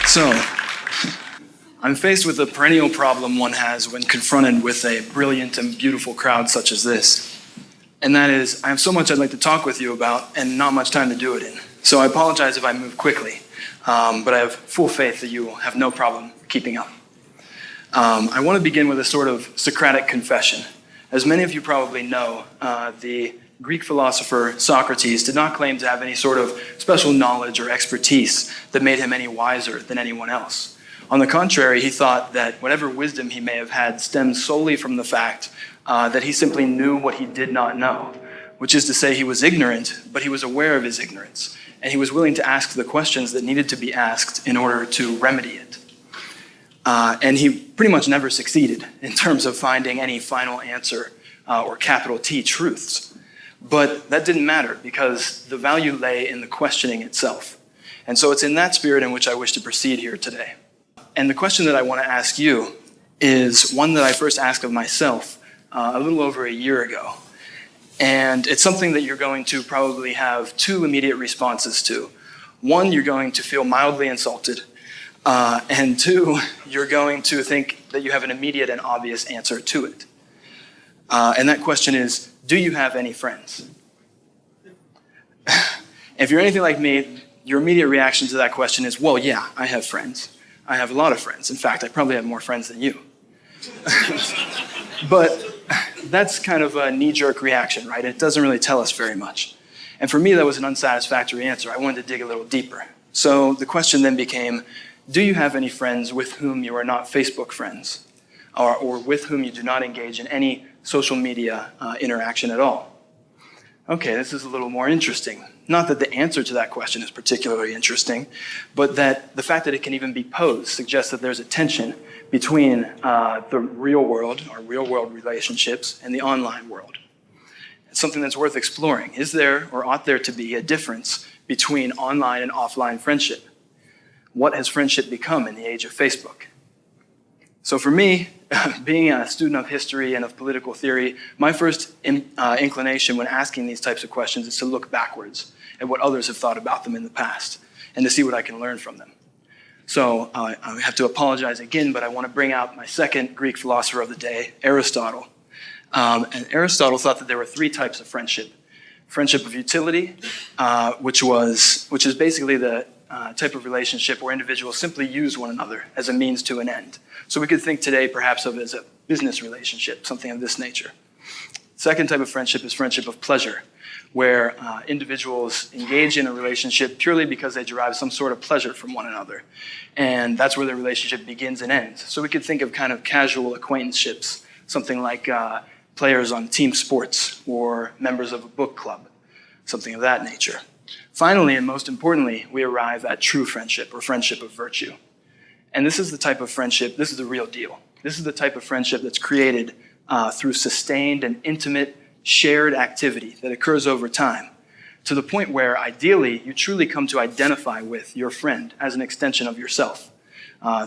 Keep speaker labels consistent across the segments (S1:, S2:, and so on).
S1: So, I'm faced with a perennial problem one has when confronted with a brilliant and beautiful crowd such as this. And that is, I have so much I'd like to talk with you about and not much time to do it in. So I apologize if I move quickly, but I have full faith that you will have no problem keeping up. I want to begin with a sort of Socratic confession. As many of you probably know, the Greek philosopher Socrates did not claim to have any sort of special knowledge or expertise that made him any wiser than anyone else. On the contrary, he thought that whatever wisdom he may have had stemmed solely from the fact that he simply knew what he did not know, which is to say he was ignorant, but he was aware of his ignorance, and he was willing to ask the questions that needed to be asked in order to remedy it. And he pretty much never succeeded in terms of finding any final answer or capital T truths. But that didn't matter because the value lay in the questioning itself. And so it's in that spirit in which I wish to proceed here today. And the question that I want to ask you is one that I first asked of myself a little over a year ago. And it's something that you're going to probably have two immediate responses to. One, you're going to feel mildly insulted. And two, you're going to think that you have an immediate and obvious answer to it. And that question is, do you have any friends? If you're anything like me, your immediate reaction to that question is, well, yeah, I have friends. I have a lot of friends. In fact, I probably have more friends than you. But that's kind of a knee-jerk reaction, right? It doesn't really tell us very much. And for me, that was an unsatisfactory answer. I wanted to dig a little deeper. So the question then became, do you have any friends with whom you are not Facebook friends? Or with whom you do not engage in any social media interaction at all? Okay, this is a little more interesting. Not that the answer to that question is particularly interesting, but that the fact that it can even be posed suggests that there's a tension between the real world, or real world relationships, and the online world. It's something that's worth exploring. Is there, or ought there to be, a difference between online and offline friendship? What has friendship become in the age of Facebook? So for me, being a student of history and of political theory, my first inclination when asking these types of questions is to look backwards at what others have thought about them in the past and to see what I can learn from them. So I have to apologize again, but I want to bring out my second Greek philosopher of the day, Aristotle. And Aristotle thought that there were three types of friendship. Friendship of utility, which is basically the type of relationship where individuals simply use one another as a means to an end. So we could think today perhaps of it as a business relationship, something of this nature. Second type of friendship is friendship of pleasure, where individuals engage in a relationship purely because they derive some sort of pleasure from one another. And that's where the relationship begins and ends. So we could think of kind of casual acquaintanceships, something like players on team sports or members of a book club, something of that nature. Finally, and most importantly, we arrive at true friendship, or friendship of virtue. And this is the type of friendship, this is the real deal. This is the type of friendship that's created through sustained and intimate shared activity that occurs over time, to the point where, ideally, you truly come to identify with your friend as an extension of yourself.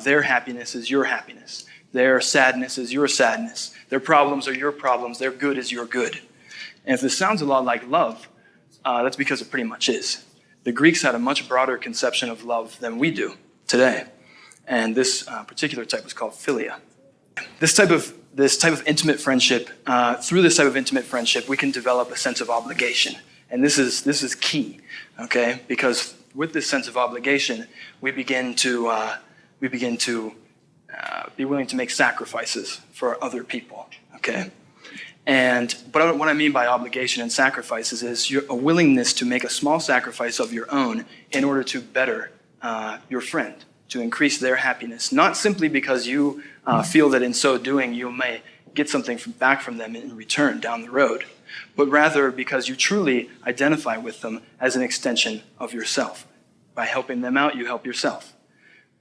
S1: Their happiness is your happiness. Their sadness is your sadness. Their problems are your problems. Their good is your good. And if this sounds a lot like love, that's because it pretty much is. The Greeks had a much broader conception of love than we do today. And this particular type was called philia. This type of intimate friendship, through this type of intimate friendship, we can develop a sense of obligation. And this is key, okay? Because with this sense of obligation, we begin to be willing to make sacrifices for other people, okay? But what I mean by obligation and sacrifices is a willingness to make a small sacrifice of your own in order to better your friend, to increase their happiness, not simply because you feel that in so doing you may get something back from them in return down the road, but rather because you truly identify with them as an extension of yourself. By helping them out, you help yourself.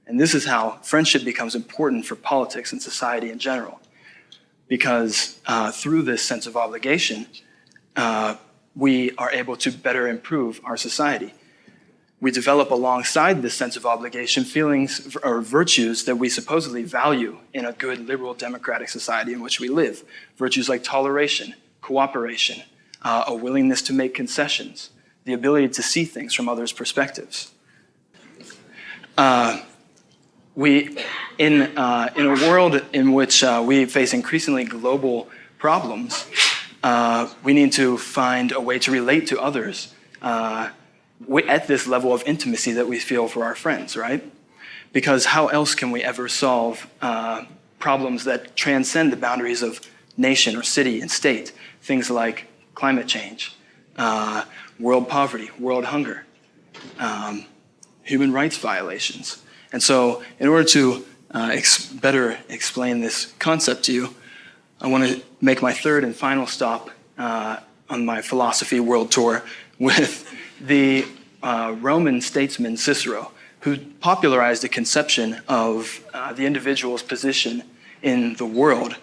S1: And this is how friendship becomes important for politics and society in general. Because through this sense of obligation, we are able to better improve our society. We develop alongside this sense of obligation feelings or virtues that we supposedly value in a good liberal democratic society in which we live. Virtues like toleration, cooperation, a willingness to make concessions, the ability to see things from others' perspectives. in a world in which we face increasingly global problems, we need to find a way to relate to others at this level of intimacy that we feel for our friends, right? Because how else can we ever solve problems that transcend the boundaries of nation or city and state? Things like climate change, world poverty, world hunger, human rights violations. And so in order to better explain this concept to you, I want to make my third and final stop on my philosophy world tour with the Roman statesman Cicero, who popularized a conception of the individual's position in the world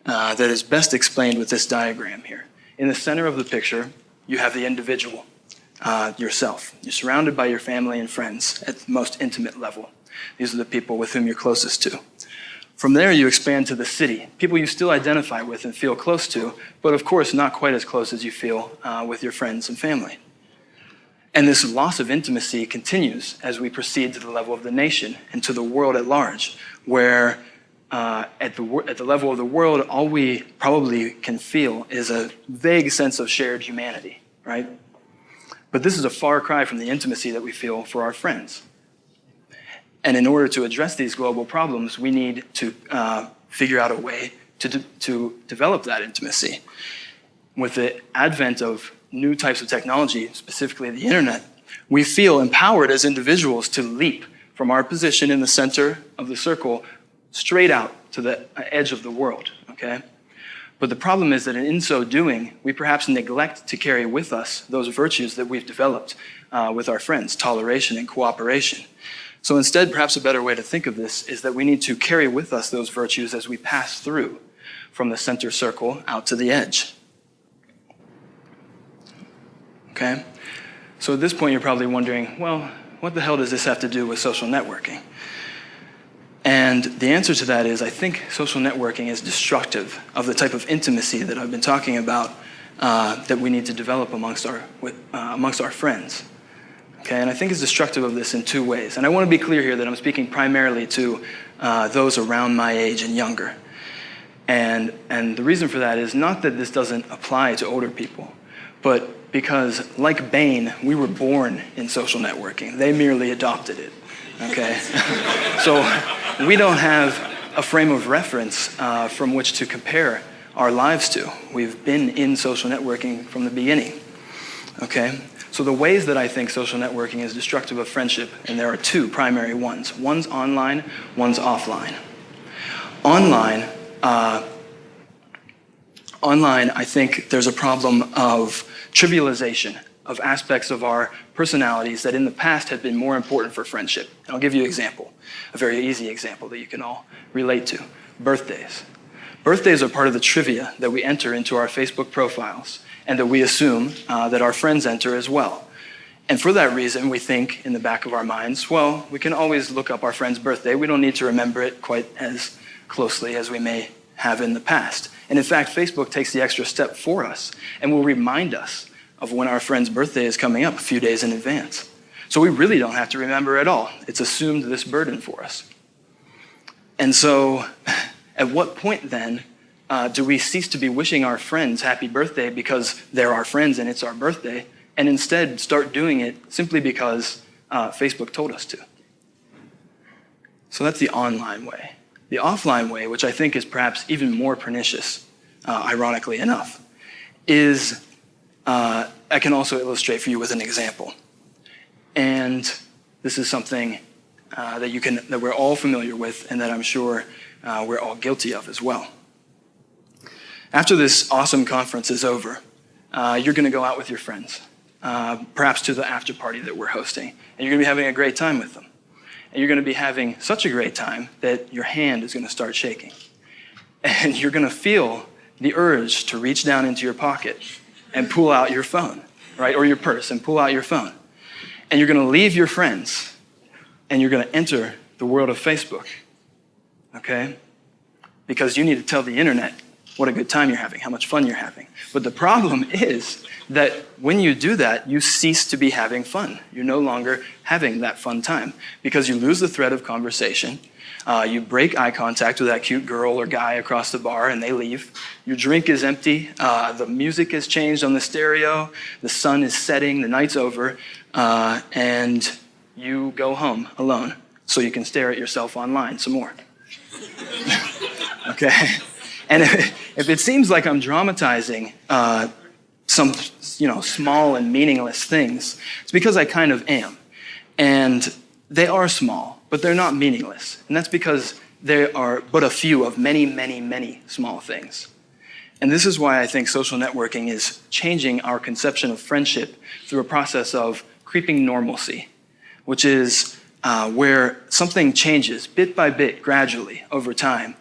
S1: that is best explained with this diagram here. In the center of the picture, you have the individual, yourself. You're surrounded by your family and friends at the most intimate level. These are the people with whom you're closest to. From there, you expand to the city, people you still identify with and feel close to, but of course not quite as close as you feel with your friends and family. And this loss of intimacy continues as we proceed to the level of the nation and to the world at large, where at the level of the world, all we probably can feel is a vague sense of shared humanity, right? But this is a far cry from the intimacy that we feel for our friends. And in order to address these global problems, we need to figure out a way to develop that intimacy. With the advent of new types of technology, specifically the internet, we feel empowered as individuals to leap from our position in the center of the circle straight out to the edge of the world, okay? But the problem is that in so doing, we perhaps neglect to carry with us those virtues that we've developed with our friends, toleration and cooperation. So instead, perhaps a better way to think of this is that we need to carry with us those virtues as we pass through from the center circle out to the edge. Okay? So at this point, you're probably wondering, well, what the hell does this have to do with social networking? And the answer to that is, I think social networking is destructive of the type of intimacy that I've been talking about that we need to develop amongst our friends. Okay, and I think it's destructive of this in two ways. And I want to be clear here that I'm speaking primarily to those around my age and younger. And the reason for that is not that this doesn't apply to older people, but because, like Bain, we were born in social networking. They merely adopted it, okay? So we don't have a frame of reference from which to compare our lives to. We've been in social networking from the beginning, okay? So the ways that I think social networking is destructive of friendship, and there are two primary ones. One's online, one's offline. Online, I think there's a problem of trivialization of aspects of our personalities that in the past had been more important for friendship. And I'll give you an example, a very easy example that you can all relate to. Birthdays. Birthdays are part of the trivia that we enter into our Facebook profiles and that we assume that our friends enter as well. And for that reason, we think in the back of our minds, well, we can always look up our friend's birthday. We don't need to remember it quite as closely as we may have in the past. And in fact, Facebook takes the extra step for us and will remind us of when our friend's birthday is coming up a few days in advance. So we really don't have to remember at all. It's assumed this burden for us. And so at what point then do we cease to be wishing our friends happy birthday because they're our friends and it's our birthday, and instead start doing it simply because Facebook told us to? So that's the online way. The offline way, which I think is perhaps even more pernicious, ironically enough, is I can also illustrate for you with an example. And this is something that we're all familiar with and that I'm sure we're all guilty of as well. After this awesome conference is over, you're going to go out with your friends, perhaps to the Afterparty that we're hosting, and you're going to be having a great time with them. And you're going to be having such a great time that your hand is going to start shaking. And you're going to feel the urge to reach down into your pocket and pull out your phone, right? Or your purse and pull out your phone. And you're going to leave your friends and you're going to enter the world of Facebook, okay? Because you need to tell the internet what a good time you're having, how much fun you're having. But the problem is that when you do that, you cease to be having fun. You're no longer having that fun time because you lose the thread of conversation. You break eye contact with that cute girl or guy across the bar and they leave. Your drink is empty. The music has changed on the stereo. The sun is setting. The night's over. And you go home alone so you can stare at yourself online some more. Okay? And if it seems like I'm dramatizing some small and meaningless things, it's because I kind of am. And they are small, but they're not meaningless. And that's because they are but a few of many, many, many small things. And this is why I think social networking is changing our conception of friendship through a process of creeping normalcy, which is where something changes bit by bit, gradually, over time,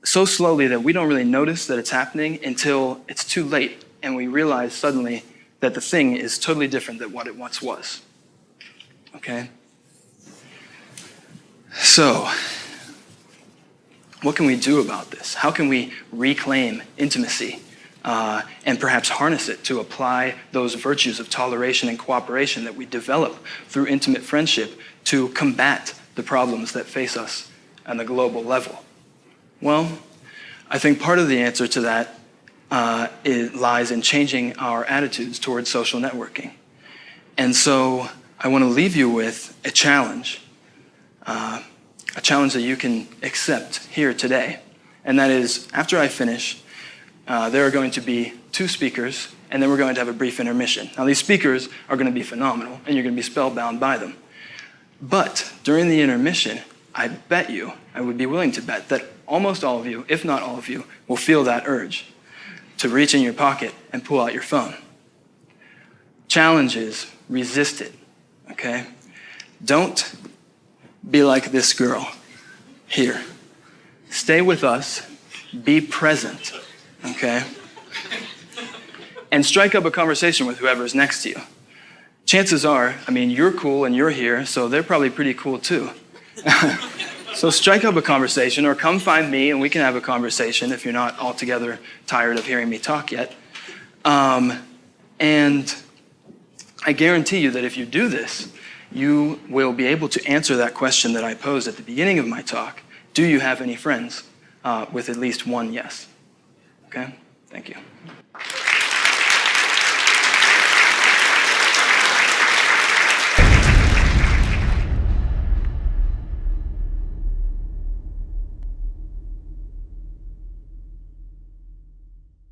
S1: so slowly that we don't really notice that it's happening until it's too late, and we realize suddenly that the thing is totally different than what it once was. Okay? So, what can we do about this? How can we reclaim intimacy and perhaps harness it to apply those virtues of toleration and cooperation that we develop through intimate friendship to combat the problems that face us on the global level? Well, I think part of the answer to that lies in changing our attitudes towards social networking. And so I want to leave you with a challenge that you can accept here today. And that is, after I finish, there are going to be 2 speakers, and then we're going to have a brief intermission. Now, these speakers are going to be phenomenal, and you're going to be spellbound by them. But during the intermission, I would be willing to bet that almost all of you, if not all of you, will feel that urge to reach in your pocket and pull out your phone. Challenge is, resist it, okay? Don't be like this girl here. Stay with us, be present, okay? And strike up a conversation with whoever's next to you. Chances are, you're cool and you're here, so they're probably pretty cool too. So strike up a conversation, or come find me and we can have a conversation if you're not altogether tired of hearing me talk yet. And I guarantee you that if you do this, you will be able to answer that question that I posed at the beginning of my talk. Do you have any friends? With at least one yes. Okay? Thank you.